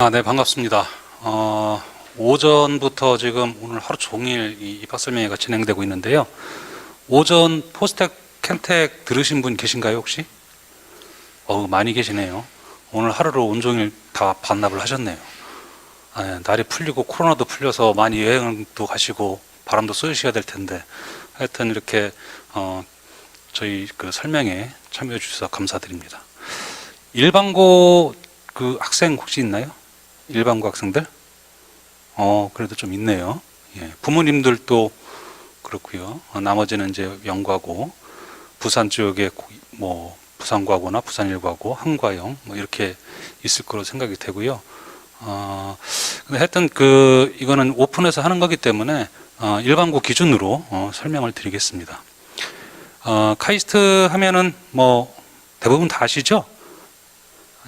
네, 반갑습니다. 오전부터 지금 오늘 하루 종일 이 입학 설명회가 진행되고 있는데요. 오전 포스텍, 캠텍 들으신 분 계신가요, 혹시? 많이 계시네요. 오늘 하루를 온종일 다 반납을 하셨네요. 날이 풀리고 코로나도 풀려서 많이 여행도 가시고 바람도 쏘시셔야 될 텐데, 하여튼 이렇게 저희 그 설명에 참여해 주셔서 감사드립니다. 일반고 그 학생 혹시 있나요? 일반고 학생들? 그래도 좀 있네요. 예, 부모님들도 그렇고요. 나머지는 이제 영과고, 부산 지역에 뭐 부산과고나 부산일과고, 한과영 뭐 이렇게 있을 거로 생각이 되고요. 근데 하여튼 이거는 오픈해서 하는 거기 때문에 일반고 기준으로 설명을 드리겠습니다. 카이스트 하면은 뭐 대부분 다 아시죠?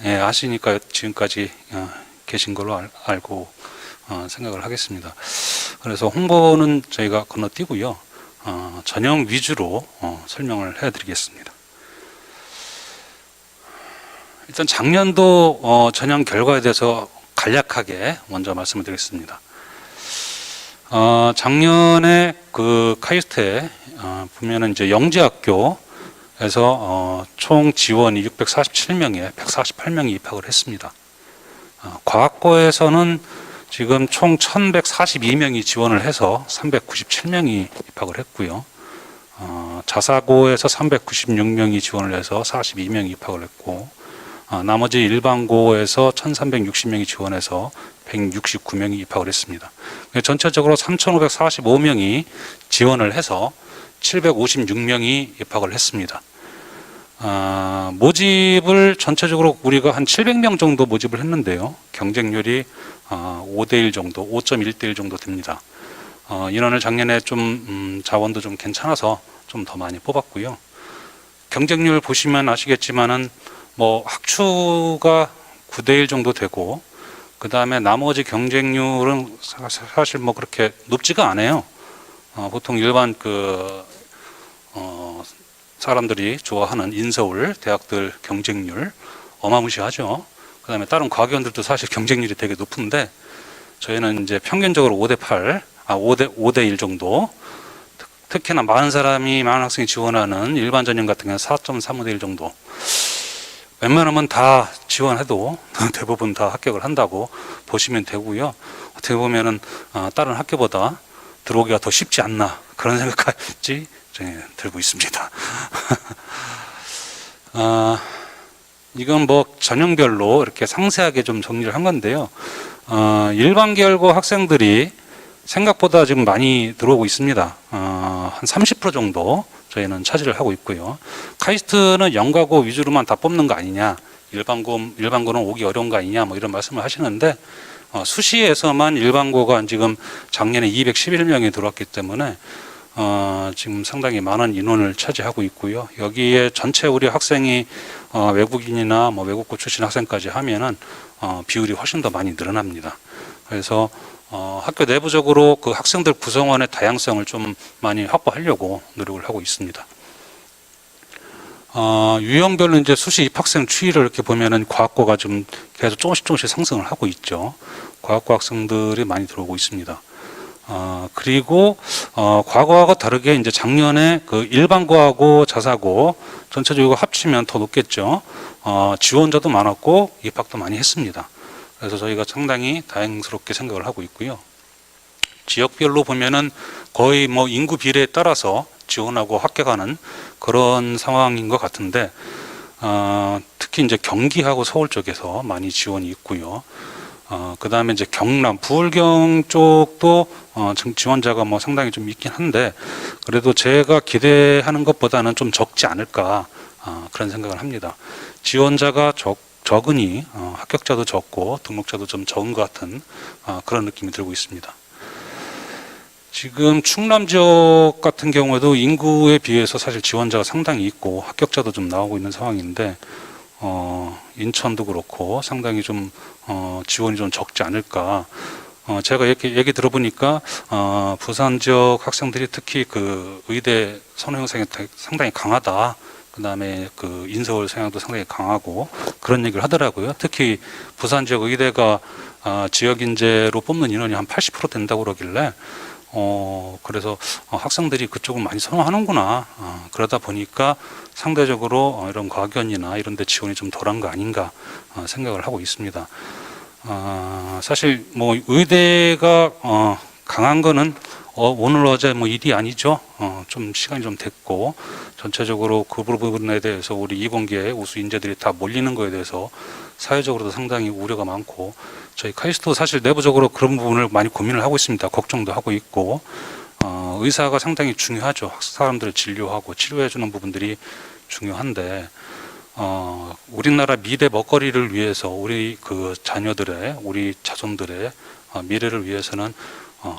예, 아시니까 지금까지 계신 걸로 알고 생각을 하겠습니다. 그래서 홍보는 저희가 건너뛰고요. 전형 위주로 설명을 해드리겠습니다. 일단 작년도 전형 결과에 대해서 간략하게 먼저 말씀을 드리겠습니다. 작년에 그 카이스트에 보면은 이제 영재학교에서 총 지원이 647명에 148명이 입학을 했습니다. 과학고에서는 지금 총 1142명이 지원을 해서 397명이 입학을 했고요. 자사고에서 396명이 지원을 해서 42명이 입학을 했고, 나머지 일반고에서 1360명이 지원해서 169명이 입학을 했습니다. 전체적으로 3545명이 지원을 해서 756명이 입학을 했습니다. 모집을 전체적으로 우리가 한 700명 정도 모집을 했는데요. 경쟁률이 5대1 정도, 5.1대1 정도 됩니다. 인원을 작년에 좀 자원도 좀 괜찮아서 좀 더 많이 뽑았고요. 경쟁률 보시면 아시겠지만은 뭐 학추가 9대1 정도 되고, 그 다음에 나머지 경쟁률은 사실 뭐 그렇게 높지가 않아요. 보통 일반 사람들이 좋아하는 인서울 대학들 경쟁률 어마무시하죠. 그 다음에 다른 과학위원들도 사실 경쟁률이 되게 높은데, 저희는 이제 평균적으로 5대1 정도, 특히나 많은 학생이 지원하는 일반 전형 같은 경우는 4.35대1 정도. 웬만하면 다 지원해도 대부분 다 합격을 한다고 보시면 되고요. 어떻게 보면은 다른 학교보다 들어오기가 더 쉽지 않나, 그런 생각까지 들고 있습니다. 이건 뭐 전형별로 이렇게 상세하게 좀 정리를 한 건데요. 일반 계열고 학생들이 생각보다 지금 많이 들어오고 있습니다. 한 30% 정도 저희는 차지를 하고 있고요. 카이스트는 영과고 위주로만 다 뽑는 거 아니냐, 일반고는 오기 어려운 거 아니냐, 뭐 이런 말씀을 하시는데, 수시에서만 일반고가 지금 작년에 211명이 들어왔기 때문에 지금 상당히 많은 인원을 차지하고 있고요. 여기에 전체 우리 학생이 외국인이나 뭐 외국고 출신 학생까지 하면은 비율이 훨씬 더 많이 늘어납니다. 그래서 학교 내부적으로 그 학생들 구성원의 다양성을 좀 많이 확보하려고 노력을 하고 있습니다. 유형별로 이제 수시 입학생 추이를 이렇게 보면은 과학고가 좀 계속 조금씩 상승을 하고 있죠. 과학고 학생들이 많이 들어오고 있습니다. 그리고 과거하고 다르게 이제 작년에 그 일반고하고 자사고 전체적으로 합치면 더 높겠죠. 지원자도 많았고 입학도 많이 했습니다. 그래서 저희가 상당히 다행스럽게 생각을 하고 있고요. 지역별로 보면은 거의 뭐 인구 비례에 따라서 지원하고 합격하는 그런 상황인 것 같은데, 특히 이제 경기하고 서울 쪽에서 많이 지원이 있고요. 그 다음에 이제 경남, 부울경 쪽도 지원자가 뭐 상당히 좀 있긴 한데, 그래도 제가 기대하는 것보다는 좀 적지 않을까, 그런 생각을 합니다. 지원자가 적으니 합격자도 적고 등록자도 좀 적은 것 같은 그런 느낌이 들고 있습니다. 지금 충남 지역 같은 경우에도 인구에 비해서 사실 지원자가 상당히 있고 합격자도 좀 나오고 있는 상황인데, 인천도 그렇고 상당히 좀 지원이 좀 적지 않을까. 제가 이렇게 얘기 들어보니까 부산 지역 학생들이 특히 그 의대 선호 형성이 상당히 강하다, 그다음에 그 인서울 성향도 상당히 강하고 그런 얘기를 하더라고요. 특히 부산 지역 의대가 지역 인재로 뽑는 인원이 한 80% 된다고 그러길래 그래서 학생들이 그쪽을 많이 선호하는구나. 그러다 보니까 상대적으로 이런 과학연이나 이런 데 지원이 좀 덜한 거 아닌가 생각을 하고 있습니다. 사실 뭐 의대가 강한 거는 오늘 어제 뭐 일이 아니죠. 좀 시간이 좀 됐고 전체적으로 그 부분에 대해서 우리 이공계의 우수 인재들이 다 몰리는 거에 대해서 사회적으로도 상당히 우려가 많고 저희 카이스트도 사실 내부적으로 그런 부분을 많이 고민을 하고 있습니다. 걱정도 하고 있고 의사가 상당히 중요하죠. 사람들을 진료하고 치료해주는 부분들이 중요한데 우리나라 미래 먹거리를 위해서 우리 그 자녀들의 우리 자손들의 미래를 위해서는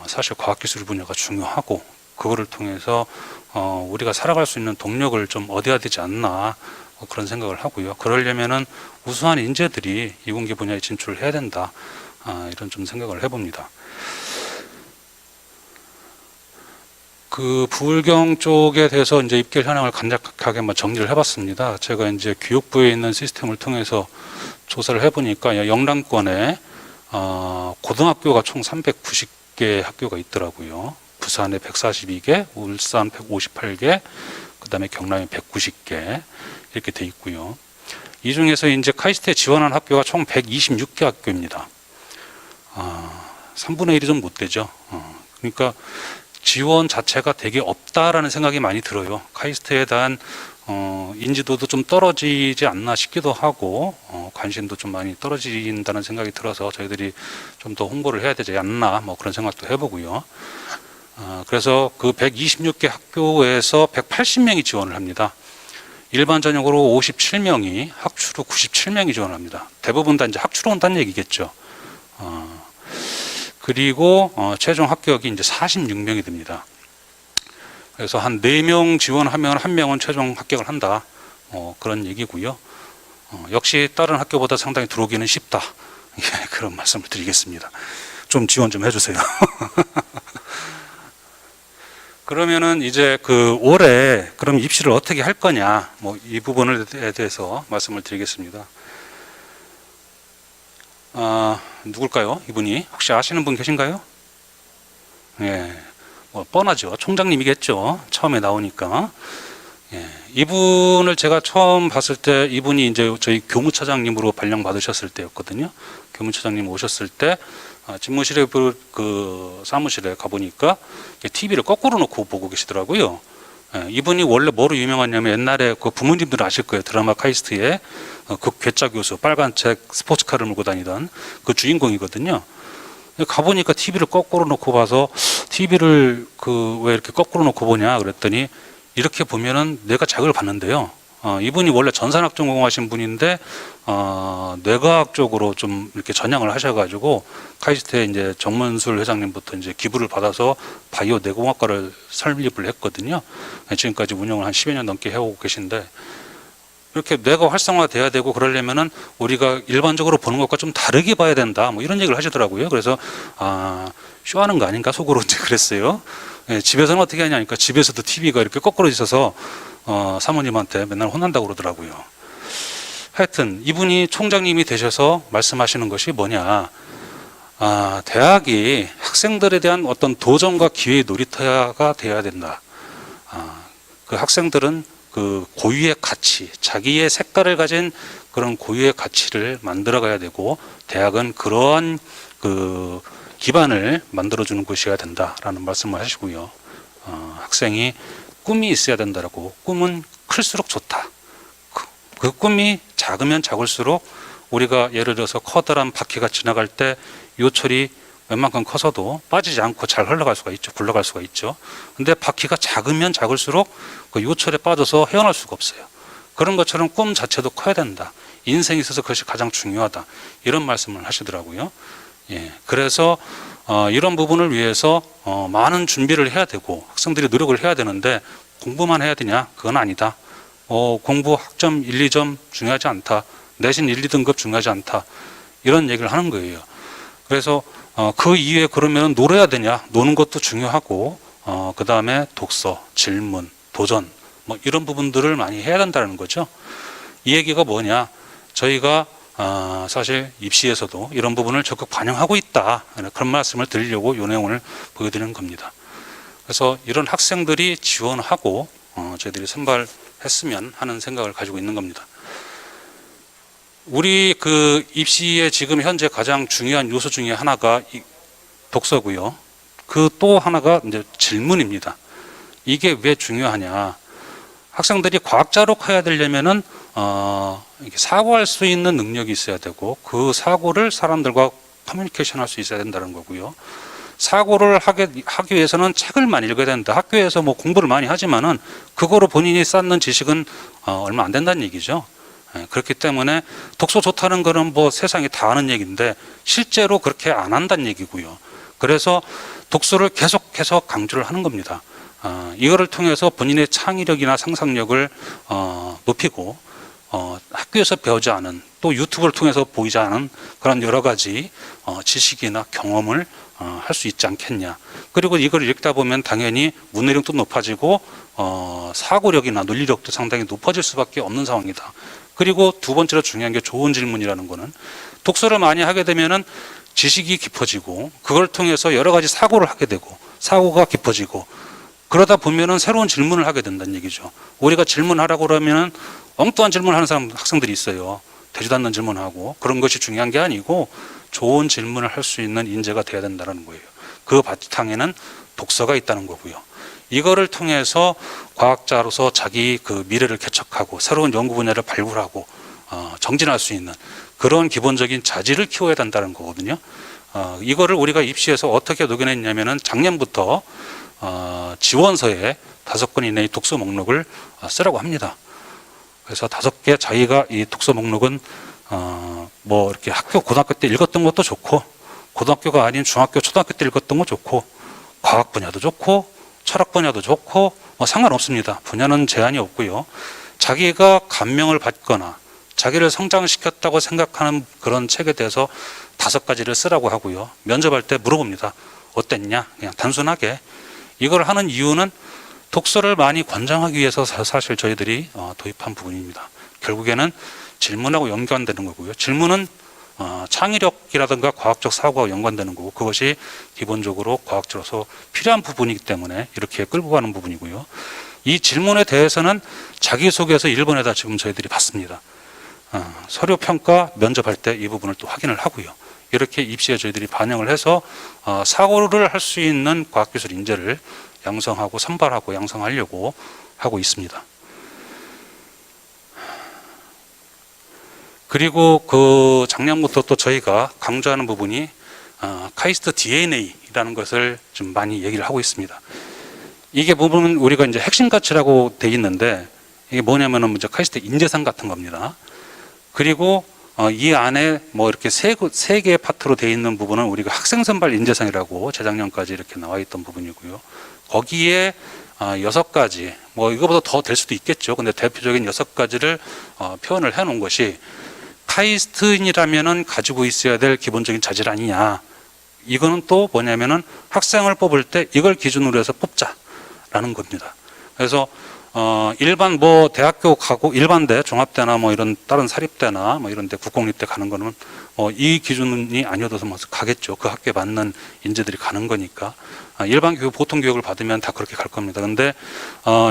사실 과학기술 분야가 중요하고 그거를 통해서 우리가 살아갈 수 있는 동력을 좀 얻어야 되지 않나 그런 생각을 하고요. 그러려면은 우수한 인재들이 이공계 분야에 진출을 해야 된다. 이런 좀 생각을 해봅니다. 그 부울경 쪽에 대해서 이제 입결 현황을 간략하게 한번 정리를 해봤습니다. 제가 이제 교육부에 있는 시스템을 통해서 조사를 해보니까 영남권에 고등학교가 총 390개 학교가 있더라고요. 부산에 142개, 울산 158개, 그 다음에 경남에 190개 이렇게 돼 있고요. 이 중에서 이제 카이스트에 지원한 학교가 총 126개 학교입니다. 3분의 1이 좀 못 되죠. 그러니까 지원 자체가 되게 없다라는 생각이 많이 들어요. 카이스트에 대한 인지도도 좀 떨어지지 않나 싶기도 하고 관심도 좀 많이 떨어진다는 생각이 들어서 저희들이 좀 더 홍보를 해야 되지 않나 뭐 그런 생각도 해보고요. 그래서 그 126개 학교에서 180명이 지원을 합니다. 일반 전형으로 57명이, 학추로 97명이 지원을 합니다. 대부분 다 이제 학추로 온다는 얘기겠죠. 그리고 최종 합격이 이제 46명이 됩니다. 그래서 한 4명 지원하면 1명은 최종 합격을 한다. 그런 얘기고요. 역시 다른 학교보다 상당히 들어오기는 쉽다. 그런 말씀을 드리겠습니다. 좀 지원 좀 해주세요. 그러면은 이제 그 올해 그럼 입시를 어떻게 할 거냐, 뭐 이 부분에 대해서 말씀을 드리겠습니다. 누굴까요? 이분이 혹시 아시는 분 계신가요? 예, 뭐 뻔하죠. 총장님이겠죠. 처음에 나오니까. 예, 이분을 제가 처음 봤을 때 이분이 이제 저희 교무처장님으로 발령 받으셨을 때였거든요. 교무처장님 오셨을 때 집무실에 그 사무실에 가보니까 TV를 거꾸로 놓고 보고 계시더라고요. 예, 이분이 원래 뭐로 유명하냐면 옛날에 그 부모님들 아실 거예요. 드라마 카이스트에 그 괴짜 교수 빨간 책 스포츠카를 몰고 다니던 그 주인공이거든요. 가보니까 TV를 거꾸로 놓고 봐서 TV를 그 왜 이렇게 거꾸로 놓고 보냐 그랬더니 이렇게 보면은 뇌가 자극을 받는데요. 이분이 원래 전산학 전공하신 분인데 뇌과학 쪽으로 좀 이렇게 전향을 하셔가지고 카이스트에 이제 정문술 회장님부터 이제 기부를 받아서 바이오 뇌공학과를 설립을 했거든요. 지금까지 운영을 한 10여 년 넘게 해오고 계신데 이렇게 뇌가 활성화돼야 되고 그러려면은 우리가 일반적으로 보는 것과 좀 다르게 봐야 된다. 뭐 이런 얘기를 하시더라고요. 그래서 쇼하는 거 아닌가 속으로 이제 그랬어요. 예, 집에서는 어떻게 하냐니까 집에서도 TV가 이렇게 거꾸로 있어서 사모님한테 맨날 혼난다고 그러더라고요. 하여튼 이분이 총장님이 되셔서 말씀하시는 것이 뭐냐, 대학이 학생들에 대한 어떤 도전과 기회의 놀이터가 돼야 된다. 그 학생들은 그 고유의 가치, 자기의 색깔을 가진 그런 고유의 가치를 만들어가야 되고 대학은 그러한 그 기반을 만들어주는 곳이어야 된다라는 말씀을 하시고요. 학생이 꿈이 있어야 된다라고, 꿈은 클수록 좋다. 그 꿈이 작으면 작을수록 우리가 예를 들어서 커다란 바퀴가 지나갈 때 요철이 웬만큼 커서도 빠지지 않고 잘 흘러갈 수가 있죠. 굴러갈 수가 있죠. 근데 바퀴가 작으면 작을수록 그 요철에 빠져서 헤어날 수가 없어요. 그런 것처럼 꿈 자체도 커야 된다. 인생에 있어서 그것이 가장 중요하다. 이런 말씀을 하시더라고요. 예, 그래서 이런 부분을 위해서 많은 준비를 해야 되고 학생들이 노력을 해야 되는데 공부만 해야 되냐? 그건 아니다. 공부 학점 1, 2점 중요하지 않다. 내신 1, 2등급 중요하지 않다. 이런 얘기를 하는 거예요. 그래서 그 이후에 그러면 놀아야 되냐? 노는 것도 중요하고 그 다음에 독서, 질문, 도전 뭐 이런 부분들을 많이 해야 된다는 거죠. 이 얘기가 뭐냐? 저희가 사실 입시에서도 이런 부분을 적극 반영하고 있다. 그런 말씀을 드리려고 이 내용을 보여드리는 겁니다. 그래서 이런 학생들이 지원하고 저희들이 선발했으면 하는 생각을 가지고 있는 겁니다. 우리 그 입시에 지금 현재 가장 중요한 요소 중에 하나가 독서고요. 그 또 하나가 이제 질문입니다. 이게 왜 중요하냐? 학생들이 과학자로 커야 되려면은 이렇게 사고할 수 있는 능력이 있어야 되고 그 사고를 사람들과 커뮤니케이션 할 수 있어야 된다는 거고요. 사고를 하기 위해서는 책을 많이 읽어야 된다. 학교에서 뭐 공부를 많이 하지만은 그거로 본인이 쌓는 지식은 얼마 안 된다는 얘기죠. 그렇기 때문에 독서 좋다는 거는 뭐 세상이 다 아는 얘기인데 실제로 그렇게 안 한다는 얘기고요. 그래서 독서를 계속해서 강조를 하는 겁니다. 이거를 통해서 본인의 창의력이나 상상력을 높이고 학교에서 배우지 않은 또 유튜브를 통해서 보이지 않은 그런 여러 가지 지식이나 경험을 할 수 있지 않겠냐. 그리고 이걸 읽다 보면 당연히 문해력도 높아지고 사고력이나 논리력도 상당히 높아질 수밖에 없는 상황이다. 그리고 두 번째로 중요한 게 좋은 질문이라는 거는 독서를 많이 하게 되면은 지식이 깊어지고 그걸 통해서 여러 가지 사고를 하게 되고 사고가 깊어지고 그러다 보면은 새로운 질문을 하게 된다는 얘기죠. 우리가 질문하라고 그러면은 엉뚱한 질문을 하는 학생들이 있어요. 되지도 않는 질문하고 그런 것이 중요한 게 아니고 좋은 질문을 할 수 있는 인재가 돼야 된다는 거예요. 그 바탕에는 독서가 있다는 거고요. 이거를 통해서 과학자로서 자기 그 미래를 개척하고 새로운 연구 분야를 발굴하고 정진할 수 있는 그런 기본적인 자질을 키워야 된다는 거거든요. 이거를 우리가 입시에서 어떻게 녹여냈냐면은 작년부터 지원서에 5권 이내의 독서 목록을 쓰라고 합니다. 그래서 5개 자기가 이 독서 목록은 뭐 이렇게 학교 고등학교 때 읽었던 것도 좋고 고등학교가 아닌 중학교 초등학교 때 읽었던 거 좋고 과학 분야도 좋고 철학 분야도 좋고 뭐 상관없습니다. 분야는 제한이 없고요. 자기가 감명을 받거나 자기를 성장시켰다고 생각하는 그런 책에 대해서 5가지를 쓰라고 하고요. 면접할 때 물어봅니다. 어땠냐? 그냥 단순하게. 이걸 하는 이유는 독서를 많이 권장하기 위해서 사실 저희들이 도입한 부분입니다. 결국에는 질문하고 연관되는 거고요. 질문은 창의력이라든가 과학적 사고와 연관되는 거고 그것이 기본적으로 과학자로서 필요한 부분이기 때문에 이렇게 끌고 가는 부분이고요. 이 질문에 대해서는 자기소개서 1번에다 지금 저희들이 받습니다. 서류 평가 면접할 때 이 부분을 또 확인을 하고요. 이렇게 입시에 저희들이 반영을 해서 사고를 할 수 있는 과학기술 인재를 양성하고 선발하고 양성하려고 하고 있습니다. 그리고 그 작년부터 또 저희가 강조하는 부분이 카이스트 DNA라는 것을 좀 많이 얘기를 하고 있습니다. 이게 보면 우리가 이제 핵심 가치라고 돼 있는데 이게 뭐냐면은 이제 카이스트 인재상 같은 겁니다. 그리고 이 안에 뭐 이렇게 세 개의 파트로 돼 있는 부분은 우리가 학생 선발 인재상이라고 재작년까지 이렇게 나와 있던 부분이고요. 거기에 6가지, 뭐 이거보다 더 될 수도 있겠죠. 근데 대표적인 6가지를 표현을 해 놓은 것이 카이스트인이라면은 가지고 있어야 될 기본적인 자질 아니냐. 이거는 또 뭐냐면은 학생을 뽑을 때 이걸 기준으로 해서 뽑자라는 겁니다. 그래서 일반 뭐 대학교 가고 일반대, 종합대나 뭐 이런 다른 사립대나 뭐 이런 데 국공립대 가는 거는 이 기준이 아니어도 뭐 가겠죠. 그 학교에 맞는 인재들이 가는 거니까. 일반 교육, 보통 교육을 받으면 다 그렇게 갈 겁니다. 근데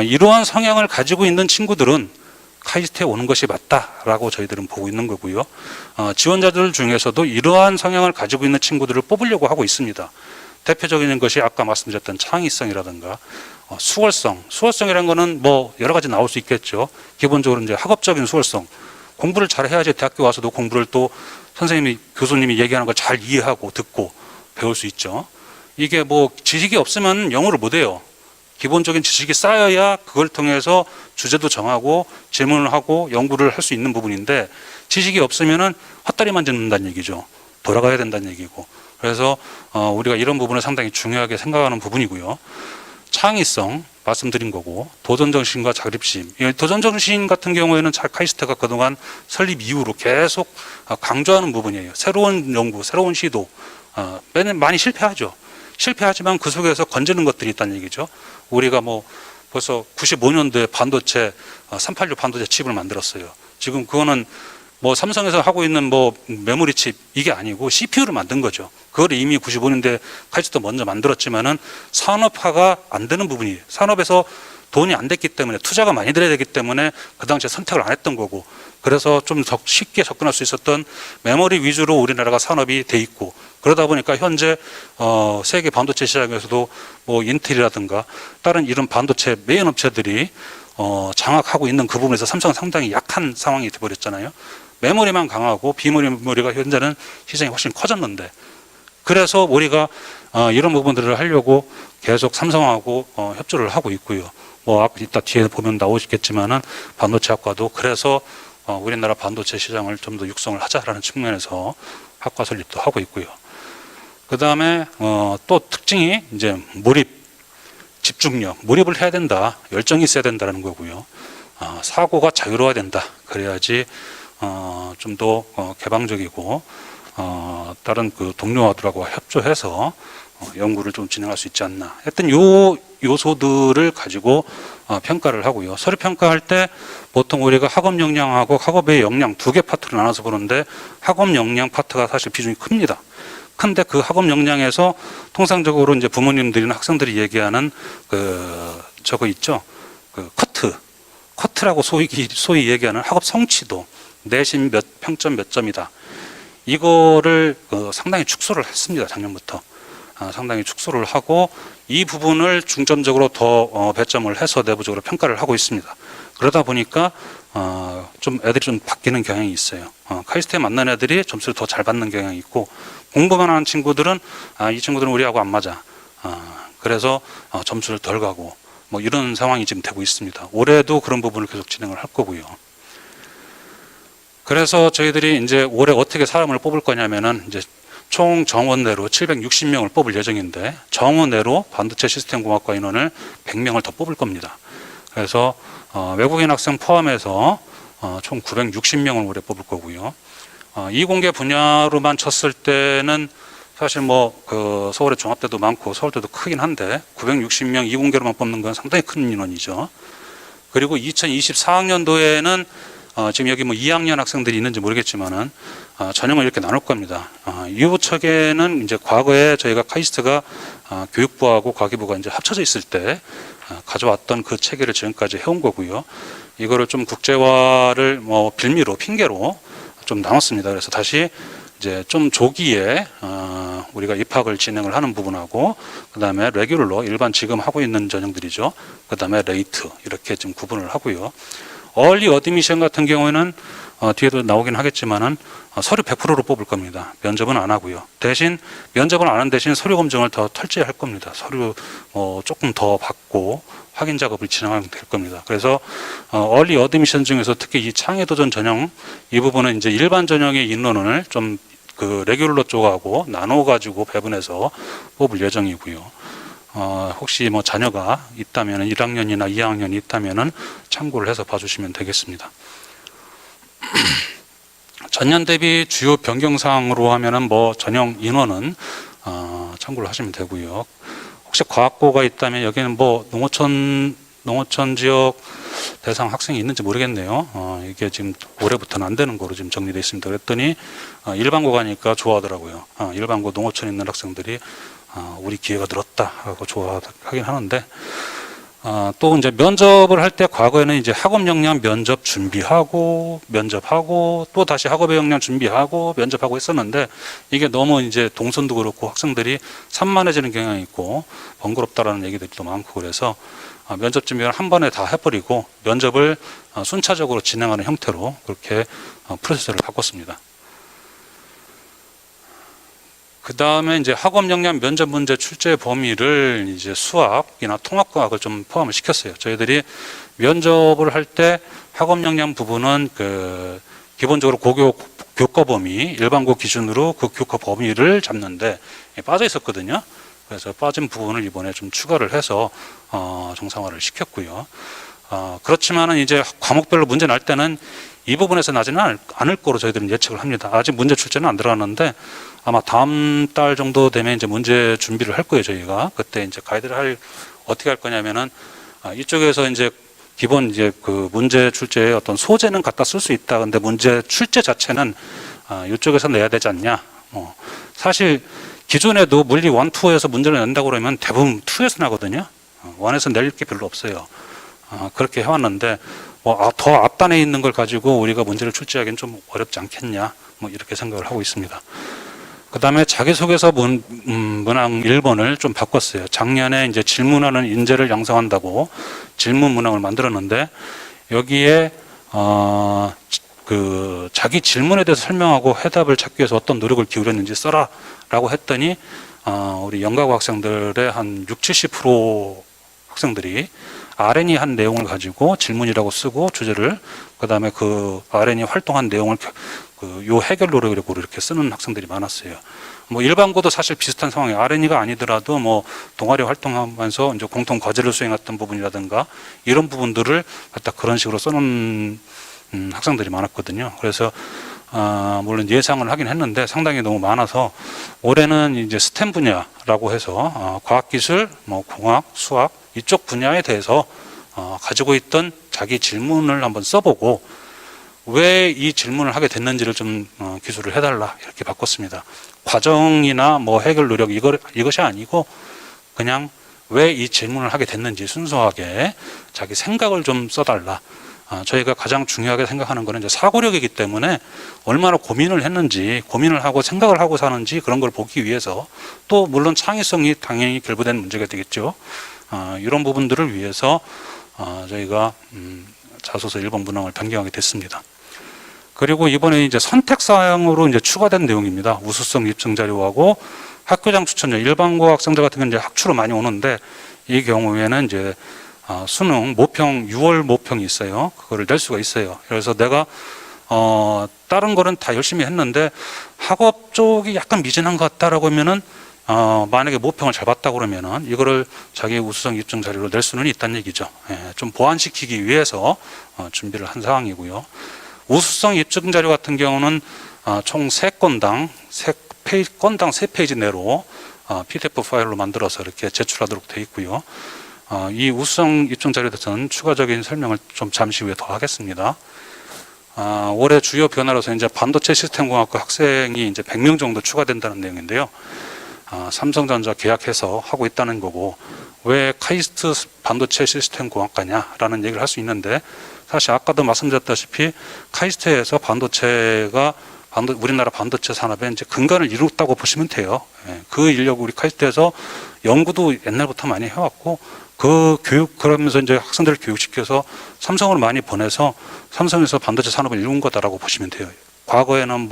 이러한 성향을 가지고 있는 친구들은 카이스트에 오는 것이 맞다라고 저희들은 보고 있는 거고요. 지원자들 중에서도 이러한 성향을 가지고 있는 친구들을 뽑으려고 하고 있습니다. 대표적인 것이 아까 말씀드렸던 창의성이라든가 수월성이라는 거는 뭐 여러 가지 나올 수 있겠죠. 기본적으로 이제 학업적인 수월성. 공부를 잘 해야지 대학교 와서도 공부를 또 선생님이, 교수님이 얘기하는 걸 잘 이해하고 듣고 배울 수 있죠. 이게 뭐 지식이 없으면 영어를 못 해요. 기본적인 지식이 쌓여야 그걸 통해서 주제도 정하고 질문을 하고 연구를 할 수 있는 부분인데 지식이 없으면은 헛다리만 짚는다는 얘기죠. 돌아가야 된다는 얘기고. 그래서 우리가 이런 부분을 상당히 중요하게 생각하는 부분이고요. 창의성 말씀드린 거고 도전정신과 자립심. 도전정신 같은 경우에는 카이스트가 그동안 설립 이후로 계속 강조하는 부분이에요. 새로운 연구, 새로운 시도. 많이 실패하죠. 실패하지만 그 속에서 건지는 것들이 있다는 얘기죠. 우리가 뭐 벌써 95년도에 반도체 386 반도체 칩을 만들었어요. 지금 그거는 뭐 삼성에서 하고 있는 뭐 메모리 칩 이게 아니고 CPU를 만든 거죠. 그걸 이미 95년대 카이스트도 먼저 만들었지만은 산업화가 안 되는 부분이 산업에서 돈이 안 됐기 때문에 투자가 많이 들어야 되기 때문에 그 당시에 선택을 안 했던 거고, 그래서 좀 쉽게 접근할 수 있었던 메모리 위주로 우리나라가 산업이 돼 있고, 그러다 보니까 현재 세계 반도체 시장에서도 뭐 인텔이라든가 다른 이런 반도체 메인 업체들이 장악하고 있는 그 부분에서 삼성은 상당히 약한 상황이 돼버렸잖아요. 메모리만 강하고 비메모리가 현재는 시장이 훨씬 커졌는데, 그래서 우리가 이런 부분들을 하려고 계속 삼성하고 협조를 하고 있고요. 뭐 이따 뒤에 보면 나오시겠지만은 반도체 학과도 그래서 우리나라 반도체 시장을 좀 더 육성을 하자라는 측면에서 학과 설립도 하고 있고요. 그 다음에 또 특징이 이제 몰입, 집중력, 몰입을 해야 된다, 열정이 있어야 된다는 거고요. 사고가 자유로워야 된다. 그래야지 좀 더 개방적이고 다른 그 동료들하고 협조해서 연구를 좀 진행할 수 있지 않나. 하여튼 요 요소들을 가지고 평가를 하고요. 서류 평가할 때 보통 우리가 학업 역량하고 학업의 역량 두 개 파트로 나눠서 보는데, 학업 역량 파트가 사실 비중이 큽니다. 근데 그 학업 역량에서 통상적으로 이제 부모님들이나 학생들이 얘기하는 저거 있죠. 그 커트라고 소위 얘기하는 학업 성취도, 내신 평점 몇 점이다. 이거를 상당히 축소를 했습니다. 작년부터. 상당히 축소를 하고 이 부분을 중점적으로 더 배점을 해서 내부적으로 평가를 하고 있습니다. 그러다 보니까 좀 애들이 좀 바뀌는 경향이 있어요. 카이스트에 만난 애들이 점수를 더 잘 받는 경향이 있고, 공부만 하는 친구들은 이 친구들은 우리하고 안 맞아. 그래서 점수를 덜 가고 뭐 이런 상황이 지금 되고 있습니다. 올해도 그런 부분을 계속 진행을 할 거고요. 그래서 저희들이 이제 올해 어떻게 사람을 뽑을 거냐면은 이제 총 정원내로 760명을 뽑을 예정인데, 정원내로 반도체 시스템 공학과 인원을 100명을 더 뽑을 겁니다. 그래서 외국인 학생 포함해서 총 960명을 올해 뽑을 거고요. 이공계 분야로만 쳤을 때는 사실 뭐 서울의 종합대도 많고 서울대도 크긴 한데 960명 이공계로만 뽑는 건 상당히 큰 인원이죠. 그리고 2024학년도에는 지금 여기 뭐 2학년 학생들이 있는지 모르겠지만은 전형을 이렇게 나눌 겁니다. 이 이제 과거에 저희가 카이스트가 교육부하고 과기부가 이제 합쳐져 있을 때 가져왔던 그 체계를 지금까지 해온 거고요. 이거를 좀 국제화를 뭐 빌미로 핑계로 좀 나눴습니다. 그래서 다시 이제 좀 조기에 우리가 입학을 진행을 하는 부분하고, 그 다음에 레귤러 일반 지금 하고 있는 전형들이죠. 그 다음에 레이트 이렇게 좀 구분을 하고요. 얼리 어드미션 같은 경우에는 뒤에도 나오긴 하겠지만은 서류 100%로 뽑을 겁니다. 면접은 안 하고요. 대신 면접은 안 하는 대신 서류 검증을 더 철저히 할 겁니다. 서류 조금 더 받고 확인 작업을 진행하면 될 겁니다. 그래서 얼리 어드미션 중에서 특히 이 창의 도전 전형 이 부분은 이제 일반 전형의 인원을 좀 그 레귤러 쪽하고 나눠 가지고 배분해서 뽑을 예정이고요. 혹시 뭐 자녀가 있다면 1학년이나 2학년이 있다면은 참고를 해서 봐주시면 되겠습니다. 전년 대비 주요 변경 사항으로 하면은 뭐 전형 인원은 참고를 하시면 되고요. 혹시 과학고가 있다면 여기는 뭐 농어촌 지역 대상 학생이 있는지 모르겠네요. 이게 지금 올해부터는 안 되는 거로 지금 정리되어 있습니다. 그랬더니 일반고 가니까 좋아하더라고요. 일반고 농어촌에 있는 학생들이 우리 기회가 늘었다 하고 좋아하긴 하는데, 또 이제 면접을 할 때 과거에는 이제 학업 역량 면접 준비하고 면접하고 또 다시 학업의 역량 준비하고 면접하고 했었는데, 이게 너무 이제 동선도 그렇고 학생들이 산만해지는 경향이 있고 번거롭다라는 얘기들도 많고, 그래서 면접 준비를 한 번에 다 해버리고 면접을 순차적으로 진행하는 형태로 그렇게 프로세스를 바꿨습니다. 그 다음에 이제 학업 역량 면접 문제 출제 범위를 이제 수학이나 통합과학을 좀 포함을 시켰어요. 저희들이 면접을 할 때 학업 역량 부분은 기본적으로 교과 범위, 일반고 기준으로 그 교과 범위를 잡는데 빠져 있었거든요. 그래서 빠진 부분을 이번에 좀 추가를 해서 정상화를 시켰고요. 그렇지만은 이제 과목별로 문제 날 때는 이 부분에서 나지는 않을 거로 저희들은 예측을 합니다. 아직 문제 출제는 안 들어갔는데 아마 다음 달 정도 되면 이제 문제 준비를 할 거예요. 저희가 그때 이제 가이드를 어떻게 할 거냐면은 이쪽에서 이제 기본 이제 그 문제 출제의 어떤 소재는 갖다 쓸 수 있다. 근데 문제 출제 자체는 이쪽에서 내야 되지 않냐. 사실 기존에도 물리 1, 2에서 문제를 낸다고 그러면 대부분 2에서 나거든요. 1에서 낼 게 별로 없어요. 그렇게 해왔는데 더 앞단에 있는 걸 가지고 우리가 문제를 출제하기는 좀 어렵지 않겠냐. 이렇게 생각을 하고 있습니다. 그 다음에 자기소개서 문항 1번을 좀 바꿨어요. 작년에 이제 질문하는 인재를 양성한다고 질문 문항을 만들었는데 여기에 그 자기 질문에 대해서 설명하고 해답을 찾기 위해서 어떤 노력을 기울였는지 써라라고 했더니 우리 연가고 학생들의 한 60~70% 학생들이 RN이 한 내용을 가지고 질문이라고 쓰고 주제를 그 다음에 그 RN이 활동한 내용을 요 해결 노력으로 이렇게 쓰는 학생들이 많았어요. 일반고도 사실 비슷한 상황이에요. RN이가 아니더라도 동아리 활동하면서 이제 공통 과제를 수행했던 부분이라든가 이런 부분들을 갖다 그런 식으로 써놓은 학생들이 많았거든요. 그래서 물론 예상을 하긴 했는데 상당히 너무 많아서 올해는 이제 스템 분야라고 해서 과학기술, 공학, 수학 이쪽 분야에 대해서 가지고 있던 자기 질문을 한번 써보고 왜 이 질문을 하게 됐는지를 좀 기술을 해달라 이렇게 바꿨습니다. 과정이나 해결 노력 이것이 아니고 그냥 왜 이 질문을 하게 됐는지 순수하게 자기 생각을 좀 써달라. 저희가 가장 중요하게 생각하는 것은 이제 사고력이기 때문에 얼마나 고민을 했는지 고민을 하고 생각을 하고 사는지 그런 걸 보기 위해서 또 물론 창의성이 당연히 결부된 문제가 되겠죠. 이런 부분들을 위해서 저희가 자소서 1번 문항을 변경하게 됐습니다. 그리고 이번에 이제 선택사항으로 이제 추가된 내용입니다. 우수성 입증 자료하고 학교장 추천자 일반고 학생들 같은 경우는 이제 학추로 많이 오는데 이 경우에는 이제 수능 모평 6월 모평이 있어요. 그거를 낼 수가 있어요. 그래서 내가 다른 거는 다 열심히 했는데 학업 쪽이 약간 미진한 것 같다라고 하면은 만약에 모평을 잘 봤다 그러면은 이거를 자기 우수성 입증 자료로 낼 수는 있다는 얘기죠. 좀 보완시키기 위해서 준비를 한 사항이고요. 우수성 입증 자료 같은 경우는 총 3건당 3페이지 내로 PDF 파일로 만들어서 이렇게 제출하도록 되어 있고요. 이 우수성 입증 자료에 대해서는 추가적인 설명을 좀 잠시 후에 더 하겠습니다. 올해 주요 변화로서 이제 반도체 시스템공학과 학생이 이제 100명 정도 추가된다는 내용인데요. 삼성전자 계약해서 하고 있다는 거고 왜 카이스트 반도체 시스템공학과냐라는 얘기를 할 수 있는데 사실 아까도 말씀드렸다시피 카이스트에서 반도체가 우리나라 반도체 산업에 이제 근간을 이뤘다고 보시면 돼요. 그 인력 우리 카이스트에서 연구도 옛날부터 많이 해왔고 그 그러면서 이제 학생들을 교육시켜서 삼성으로 많이 보내서 삼성에서 반도체 산업을 이룬 거다라고 보시면 돼요. 과거에는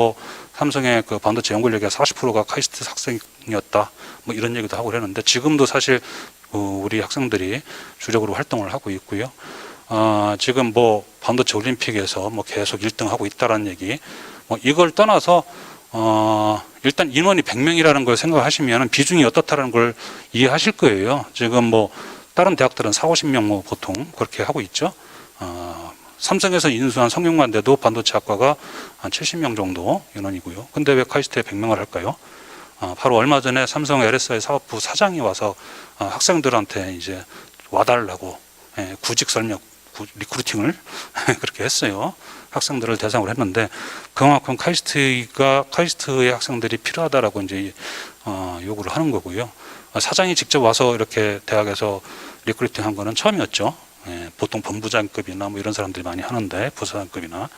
삼성의 그 반도체 연구력의 40%가 카이스트 학생이었다 이런 얘기도 하고 그랬는데 지금도 사실 우리 학생들이 주력으로 활동을 하고 있고요. 지금 반도체 올림픽에서 계속 1등하고 있다라는 얘기 이걸 떠나서 일단 인원이 100명이라는 걸 생각하시면 비중이 어떻다라는 걸 이해하실 거예요. 지금 다른 대학들은 40~50명 보통 그렇게 하고 있죠. 삼성에서 인수한 성균관대도 반도체학과가 한 70명 정도 인원이고요. 근데 왜 카이스트에 100명을 할까요? 바로 얼마 전에 삼성 LSI 사업부 사장이 와서 학생들한테 이제 와달라고 구직 설명, 리크루팅을 그렇게 했어요. 학생들을 대상으로 했는데 그만큼 카이스트의 학생들이 필요하다라고 이제 요구를 하는 거고요. 사장이 직접 와서 이렇게 대학에서 리크루팅 한 거는 처음이었죠. 보통 본부장급이나 이런 사람들이 많이 하는데 부사장급이나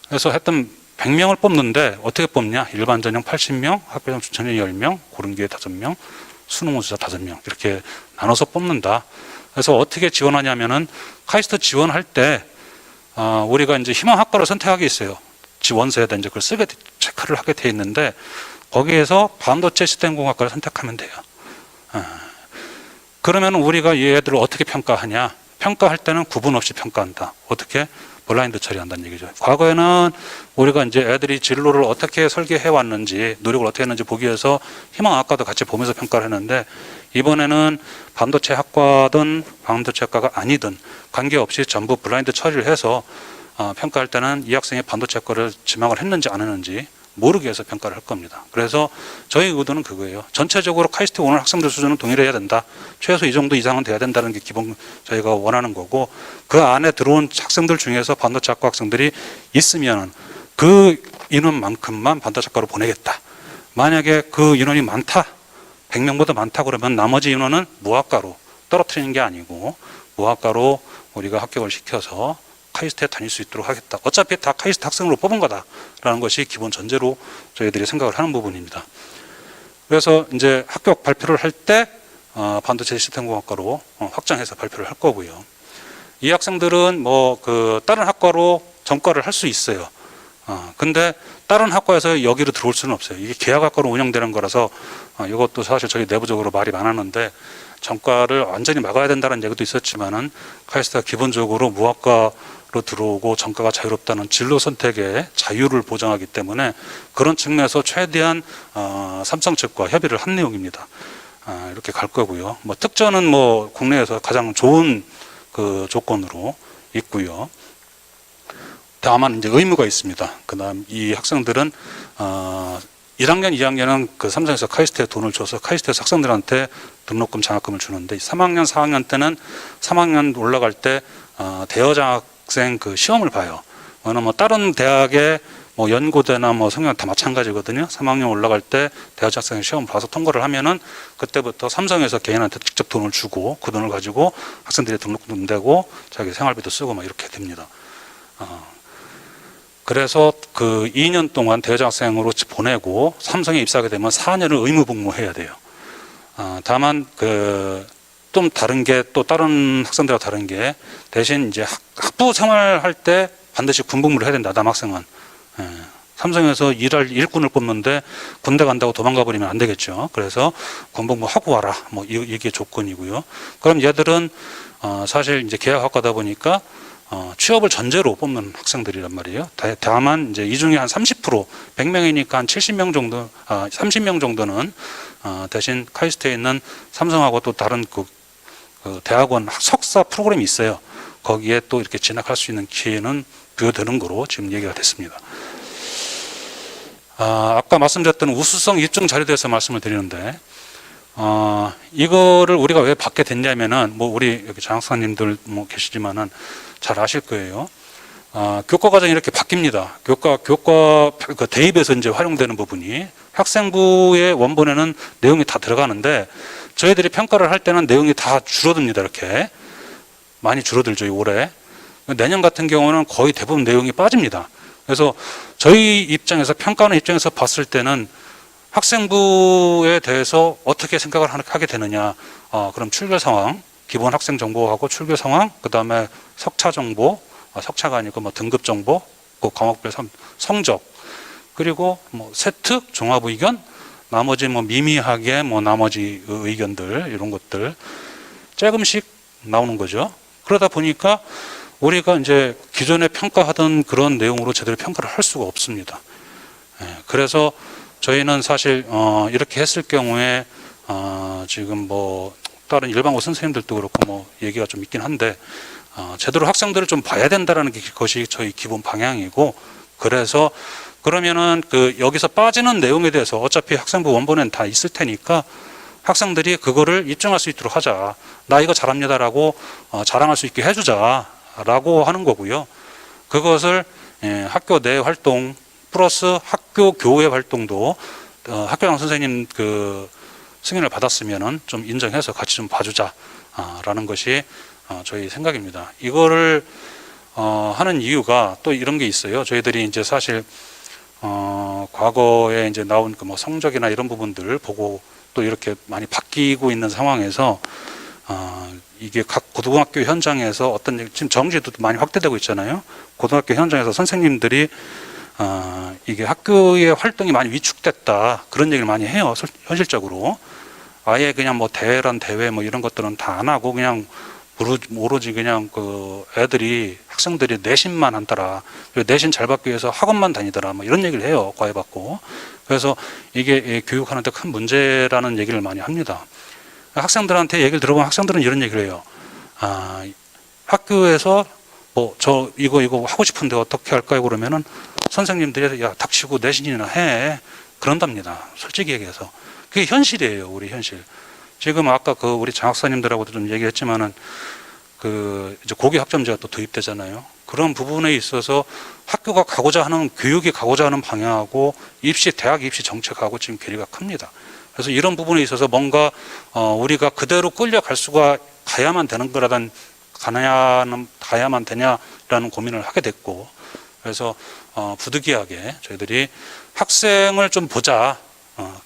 그래서 하여튼 100명을 뽑는데 어떻게 뽑냐? 일반 전형 80명, 학교장 추천자 10명, 고른 기회 5명, 수능 우수자 5명 이렇게 나눠서 뽑는다. 그래서 어떻게 지원하냐면은 카이스트 지원할 때 우리가 이제 희망학과를 선택하게 있어요. 지원서에다 이제 그걸 쓰게 체크를 하게 돼 있는데 거기에서 반도체 시스템공학과를 선택하면 돼요. 그러면 우리가 이 애들을 어떻게 평가하냐? 평가할 때는 구분 없이 평가한다. 어떻게? 블라인드 처리한다는 얘기죠. 과거에는 우리가 이제 애들이 진로를 어떻게 설계해 왔는지, 노력을 어떻게 했는지 보기 위해서 희망학과도 같이 보면서 평가를 했는데, 이번에는 반도체 학과든 반도체 학과가 아니든 관계없이 전부 블라인드 처리를 해서 평가할 때는 이 학생이 반도체 학과를 지망을 했는지 안 했는지 모르게 해서 평가를 할 겁니다. 그래서 저희 의도는 그거예요. 전체적으로 카이스트 오는 학생들 수준은 동일해야 된다. 최소 이 정도 이상은 돼야 된다는 게 기본 저희가 원하는 거고, 그 안에 들어온 학생들 중에서 반도체 학과 학생들이 있으면 그 인원만큼만 반도체 학과로 보내겠다. 만약에 그 인원이 많다, 100명보다 많다 그러면 나머지 인원은 무학과로 떨어뜨리는 게 아니고 무학과로 우리가 합격을 시켜서 카이스트에 다닐 수 있도록 하겠다. 어차피 다 카이스트 학생으로 뽑은 거다라는 것이 기본 전제로 저희들이 생각을 하는 부분입니다. 그래서 이제 합격 발표를 할 때 반도체 시스템공학과로 확장해서 발표를 할 거고요. 이 학생들은 뭐 그 다른 학과로 전과를 할 수 있어요. 근데 다른 학과에서 여기로 들어올 수는 없어요. 이게 계약학과로 운영되는 거라서 이것도 사실 저희 내부적으로 말이 많았는데, 전과를 완전히 막아야 된다는 얘기도 있었지만은 카이스트가 기본적으로 무학과로 들어오고 전과가 자유롭다는 진로 선택의 자유를 보장하기 때문에 그런 측면에서 최대한 삼성 측과 협의를 한 내용입니다. 이렇게 갈 거고요. 뭐 특전은 뭐 국내에서 가장 좋은 그 조건으로 있고요. 다만 이제 의무가 있습니다. 그다음 이 학생들은 1학년, 2학년은 그 삼성에서 카이스트에 돈을 줘서 카이스트에서 학생들한테 등록금, 장학금을 주는데, 3학년, 4학년 때는 3학년 올라갈 때 대여장학생 그 시험을 봐요. 뭐 다른 대학의 뭐 연고대나 뭐 성형 다 마찬가지거든요. 3학년 올라갈 때 대여장학생 시험 봐서 통과를 하면은 그때부터 삼성에서 개인한테 직접 돈을 주고 그 돈을 가지고 학생들이 등록금 내고 자기 생활비도 쓰고 막 이렇게 됩니다. 그래서 그 2년 동안 대여장학생으로 보내고 삼성에 입사하게 되면 4년을 의무 복무해야 돼요. 다만 그 좀 다른 게, 또 다른 학생들과 다른 게, 대신 이제 학부 생활할 때 반드시 군복무를 해야 된다. 남학생은. 삼성에서 일할 일꾼을 뽑는데 군대 간다고 도망가 버리면 안 되겠죠. 그래서 군복무 하고 와라. 뭐 이게 조건이고요. 그럼 얘들은 사실 이제 계약학과다 보니까 취업을 전제로 뽑는 학생들이란 말이에요. 다만 이제 이 중에 한 30%, 100명이니까 한 70명 정도, 30명 정도는 대신 카이스트에 있는 삼성하고 또 다른 그 대학원 석사 프로그램이 있어요. 거기에 또 이렇게 진학할 수 있는 기회는 부여되는 거로 지금 얘기가 됐습니다. 아까 말씀드렸던 우수성 입증 자료에 대해서 말씀을 드리는데, 이거를 우리가 왜 받게 됐냐면은, 뭐 우리 여기 장학사님들 뭐 계시지만은 잘 아실 거예요. 교과 과정이 이렇게 바뀝니다. 교과 그 대입에서 이제 활용되는 부분이 학생부의 원본에는 내용이 다 들어가는데, 저희들이 평가를 할 때는 내용이 다 줄어듭니다. 이렇게 많이 줄어들죠, 올해. 내년 같은 경우는 거의 대부분 내용이 빠집니다. 그래서 저희 입장에서, 평가하는 입장에서 봤을 때는 학생부에 대해서 어떻게 생각을 하게 되느냐. 그럼 출결 상황, 기본 학생 정보하고 출결 상황, 그 다음에 석차 정보, 석차가 아니고 뭐 등급 정보, 그 과목별 성적, 그리고 뭐 세특, 종합 의견, 나머지 뭐 미미하게 뭐 나머지 의견들, 이런 것들 조금씩 나오는 거죠. 그러다 보니까 우리가 이제 기존에 평가하던 그런 내용으로 제대로 평가를 할 수가 없습니다. 그래서 저희는 사실 이렇게 했을 경우에 지금 뭐 다른 일반고 선생님들도 그렇고 뭐 얘기가 좀 있긴 한데, 제대로 학생들을 좀 봐야 된다라는 것이 저희 기본 방향이고, 그래서 그러면은 그 여기서 빠지는 내용에 대해서 어차피 학생부 원본에는 다 있을 테니까 학생들이 그거를 입증할 수 있도록 하자. 나 이거 잘합니다라고 자랑할 수 있게 해주자라고 하는 거고요. 그것을 학교 내 활동 플러스 학교 교외 활동도 학교장 선생님 그 승인을 받았으면은 좀 인정해서 같이 좀 봐주자라는 것이 저희 생각입니다. 이거를 하는 이유가 또 이런 게 있어요. 저희들이 이제 사실 과거에 이제 나온 그 뭐 성적이나 이런 부분들을 보고 또 이렇게 많이 바뀌고 있는 상황에서 이게 각 고등학교 현장에서 어떤, 지금 정시도 많이 확대되고 있잖아요. 고등학교 현장에서 선생님들이 이게 학교의 활동이 많이 위축됐다, 그런 얘기를 많이 해요. 현실적으로 아예 그냥 뭐 대회란 대회 뭐 이런 것들은 다 안 하고 그냥 오로지 그냥 그 애들이, 학생들이 내신만 한다라, 내신 잘 받기 위해서 학원만 다니더라, 뭐 이런 얘기를 해요. 과외 받고. 그래서 이게 교육하는데 큰 문제라는 얘기를 많이 합니다. 학생들한테 얘기를 들어보면 학생들은 이런 얘기를 해요. 학교에서 뭐 저 이거 하고 싶은데 어떻게 할까요? 그러면은 선생님들이 야 닥치고 내신이나 해 그런답니다. 솔직히 얘기해서 그게 현실이에요. 우리 현실. 지금 아까 그 우리 장학사님들하고도 좀 얘기했지만은 그 이제 고교 학점제가 또 도입되잖아요. 그런 부분에 있어서 학교가 가고자 하는 교육이 가고자 하는 방향하고 대학 입시 정책하고 지금 괴리가 큽니다. 그래서 이런 부분에 있어서 뭔가 우리가 그대로 끌려갈 수가 가야만 되는 거라든 가야만 되냐라는 고민을 하게 됐고, 그래서 부득이하게 저희들이 학생을 좀 보자.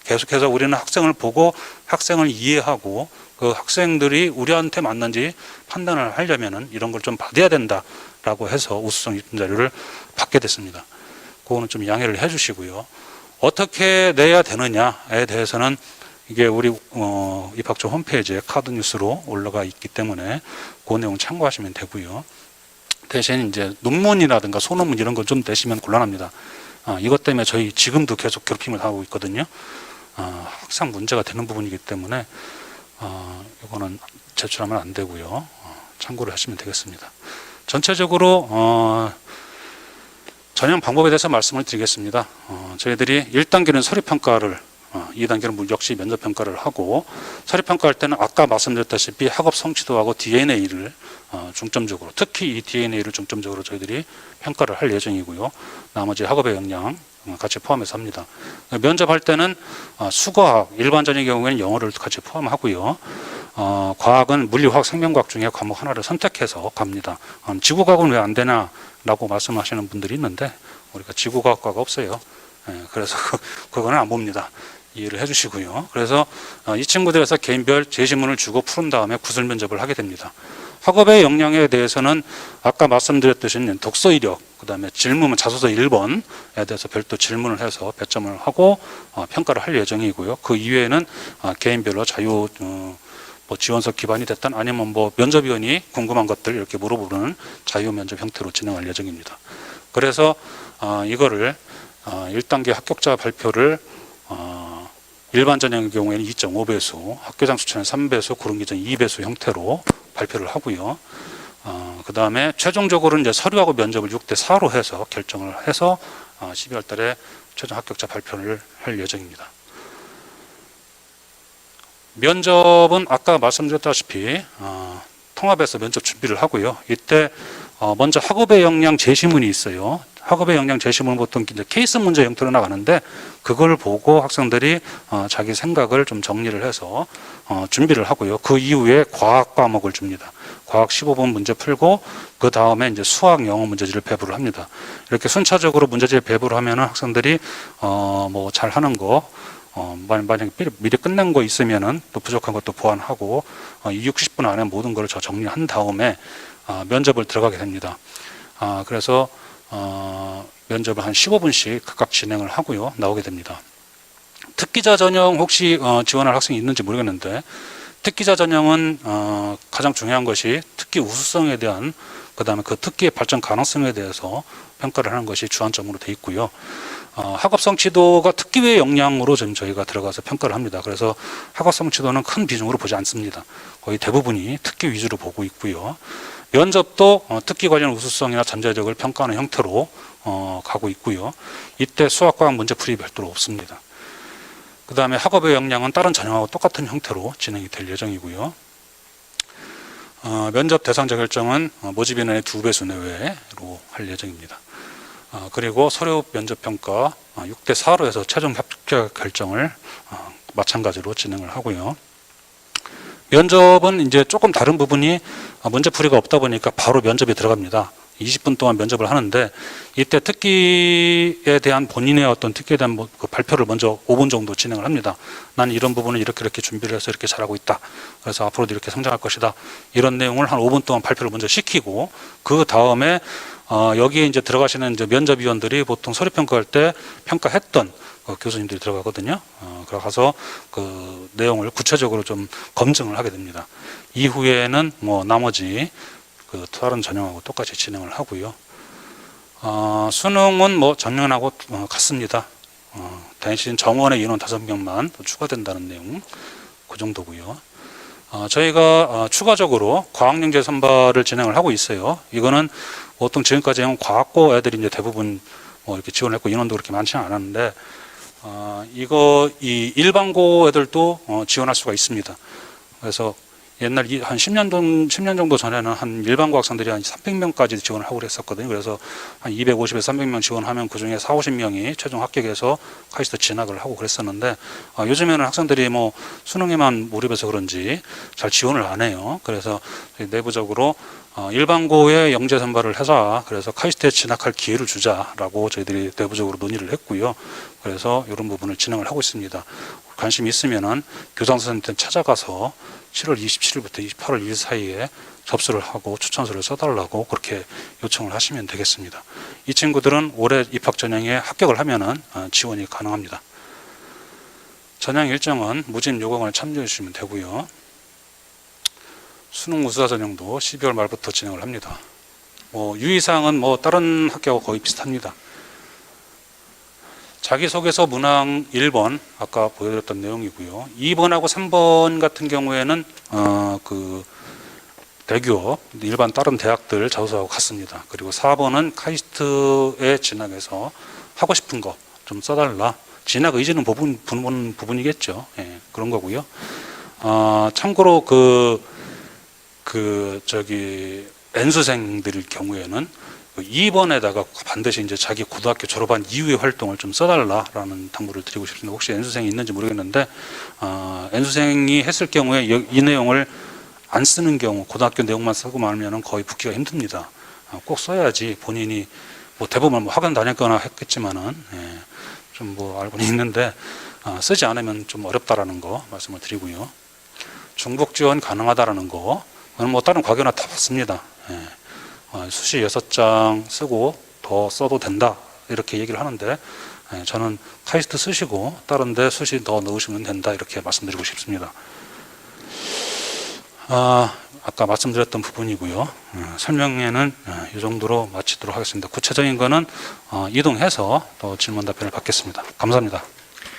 계속해서 우리는 학생을 보고 학생을 이해하고 그 학생들이 우리한테 맞는지 판단을 하려면은 이런 걸 좀 받아야 된다라고 해서 우수성 입점 자료를 받게 됐습니다. 그거는 좀 양해를 해주시고요. 어떻게 내야 되느냐에 대해서는 이게 우리 입학처 홈페이지에 카드 뉴스로 올라가 있기 때문에 그 내용 참고하시면 되고요. 대신 이제 논문이라든가 소논문 이런 거 좀 내시면 곤란합니다. 이것 때문에 저희 지금도 계속 괴롭힘을 하고 있거든요. 항상 문제가 되는 부분이기 때문에 이거는 제출하면 안 되고요. 참고를 하시면 되겠습니다. 전체적으로 전형 방법에 대해서 말씀을 드리겠습니다. 저희들이 1단계는 서류평가를 2단계는 역시 면접평가를 하고, 서류평가할 때는 아까 말씀드렸다시피 학업 성취도하고 DNA를 중점적으로, 특히 이 DNA를 중점적으로 저희들이 평가를 할 예정이고요. 나머지 학업의 역량 같이 포함해서 합니다. 면접할 때는 수거학, 일반전의 경우에는 영어를 같이 포함하고요. 과학은 물리화학, 생명과학 중에 과목 하나를 선택해서 갑니다. 지구과학은 왜 안 되나라고 말씀하시는 분들이 있는데 우리가 지구과학과가 없어요. 그래서 그거는 안 봅니다. 이해를 해주시고요. 그래서 이 친구들에서 개인별 제시문을 주고 푸른 다음에 구술 면접을 하게 됩니다. 학업의 역량에 대해서는 아까 말씀드렸듯이 독서 이력, 그 다음에 질문, 자소서 1번에 대해서 별도 질문을 해서 배점을 하고 평가를 할 예정이고요. 그 이외에는 개인별로 자유 지원서 기반이 됐든 아니면 면접위원이 궁금한 것들 이렇게 물어보는 자유 면접 형태로 진행할 예정입니다. 그래서 이거를 1단계 합격자 발표를 일반 전형의 경우에는 2.5배수, 학교장 수치는 3배수, 구름기준 2배수 형태로 발표를 하고요. 그 다음에 최종적으로는 이제 서류하고 면접을 6대4로 해서 결정을 해서 12월 달에 최종 합격자 발표를 할 예정입니다. 면접은 아까 말씀드렸다시피 통합해서 면접 준비를 하고요. 이때 먼저 학업의 역량 제시문이 있어요. 학업의 역량 제시문은 보통 이제 케이스 문제 형태로 나가는데 그걸 보고 학생들이 자기 생각을 좀 정리를 해서 준비를 하고요. 그 이후에 과학 과목을 줍니다. 과학 15분 문제 풀고 그 다음에 이제 수학, 영어 문제지를 배부를 합니다. 이렇게 순차적으로 문제지를 배부를 하면은 학생들이 잘 하는 거 만약에 미리 끝낸 거 있으면은 또 부족한 것도 보완하고 60분 안에 모든 걸 정리한 다음에 면접을 들어가게 됩니다. 그래서 면접을 한 15분씩 각각 진행을 하고요. 나오게 됩니다. 특기자 전형 혹시 지원할 학생이 있는지 모르겠는데 특기자 전형은 가장 중요한 것이 특기 우수성에 대한 그 다음에 그 특기의 발전 가능성에 대해서 평가를 하는 것이 주안점으로 되어 있고요. 학업 성취도가 특기 외 역량으로 지금 저희가 들어가서 평가를 합니다. 그래서 학업 성취도는 큰 비중으로 보지 않습니다. 거의 대부분이 특기 위주로 보고 있고요. 면접도 특기 관련 우수성이나 잠재력을 평가하는 형태로 가고 있고요. 이때 수학과학 문제풀이 별도로 없습니다. 그 다음에 학업의 역량은 다른 전형하고 똑같은 형태로 진행이 될 예정이고요. 면접 대상자 결정은 모집 인원의 2배수 내외로 할 예정입니다. 그리고 서류 면접 평가 6대4로 해서 최종 합격 결정을 마찬가지로 진행을 하고요. 면접은 이제 조금 다른 부분이 문제풀이가 없다 보니까 바로 면접에 들어갑니다. 20분 동안 면접을 하는데 이때 특기에 대한 본인의 어떤 특기에 대한 그 발표를 먼저 5분 정도 진행을 합니다. 나는 이런 부분을 이렇게 준비를 해서 이렇게 잘하고 있다. 그래서 앞으로도 이렇게 성장할 것이다. 이런 내용을 한 5분 동안 발표를 먼저 시키고 그 다음에 여기에 이제 들어가시는 이제 면접위원들이 보통 서류평가할 때 평가했던 교수님들이 들어가거든요. 들어가서 그 내용을 구체적으로 좀 검증을 하게 됩니다. 이후에는 나머지 그 다른 전형하고 똑같이 진행을 하고요. 수능은 작년하고 같습니다. 대신 정원의 인원 5명만 추가된다는 내용 그 정도고요. 저희가 추가적으로 과학영재 선발을 진행을 하고 있어요. 이거는 보통 지금까지 과학고 애들이 이제 대부분 뭐 이렇게 지원했고 인원도 그렇게 많지는 않았는데 이 일반고 애들도 지원할 수가 있습니다. 그래서 옛날 한 10년 정도 전에는 한 일반고 학생들이 한 300명까지 지원을 하고 그랬었거든요. 그래서 한 250에서 300명 지원하면 그중에 4, 50명이 최종 합격해서 카이스트 진학을 하고 그랬었는데 요즘에는 학생들이 뭐 수능에만 몰입해서 그런지 잘 지원을 안 해요. 그래서 내부적으로 일반고에 영재 선발을 해서 그래서 카이스트에 진학할 기회를 주자라고 저희들이 내부적으로 논의를 했고요. 그래서 이런 부분을 진행을 하고 있습니다. 관심이 있으면은 교장 선생님한테 찾아가서 7월 27일부터 28월 1일 사이에 접수를 하고 추천서를 써달라고 그렇게 요청을 하시면 되겠습니다. 이 친구들은 올해 입학 전형에 합격을 하면은 지원이 가능합니다. 전형 일정은 무진 요강을 참조해 주시면 되고요. 수능 우수자 전형도 12월 말부터 진행을 합니다. 유의사항은 다른 학교하고 거의 비슷합니다. 자기소개서 문항 1번 아까 보여드렸던 내용이고요. 2번하고 3번 같은 경우에는 대기업 일반 다른 대학들 자소서하고 같습니다. 그리고 4번은 카이스트에 진학해서 하고 싶은 거 좀 써달라. 진학 의지는 부분이겠죠. 예, 그런 거고요. 참고로 N수생들 경우에는 2번에다가 반드시 이제 자기 고등학교 졸업한 이후의 활동을 좀 써달라라는 당부를 드리고 싶습니다. 혹시 N수생이 있는지 모르겠는데, N수생이 했을 경우에 이 내용을 안 쓰는 경우, 고등학교 내용만 쓰고 말면은 거의 붙기가 힘듭니다. 꼭 써야지 본인이 대부분 학원 다녔거나 했겠지만은, 좀 알고는 있는데, 쓰지 않으면 좀 어렵다라는 거 말씀을 드리고요. 중복 지원 가능하다라는 거, 저는 다른 과교나 다 봤습니다. 수시 6장 쓰고 더 써도 된다 이렇게 얘기를 하는데 저는 카이스트 쓰시고 다른 데 수시 더 넣으시면 된다 이렇게 말씀드리고 싶습니다. 아까 말씀드렸던 부분이고요. 설명회는 이 정도로 마치도록 하겠습니다. 구체적인 거는 이동해서 또 질문 답변을 받겠습니다. 감사합니다.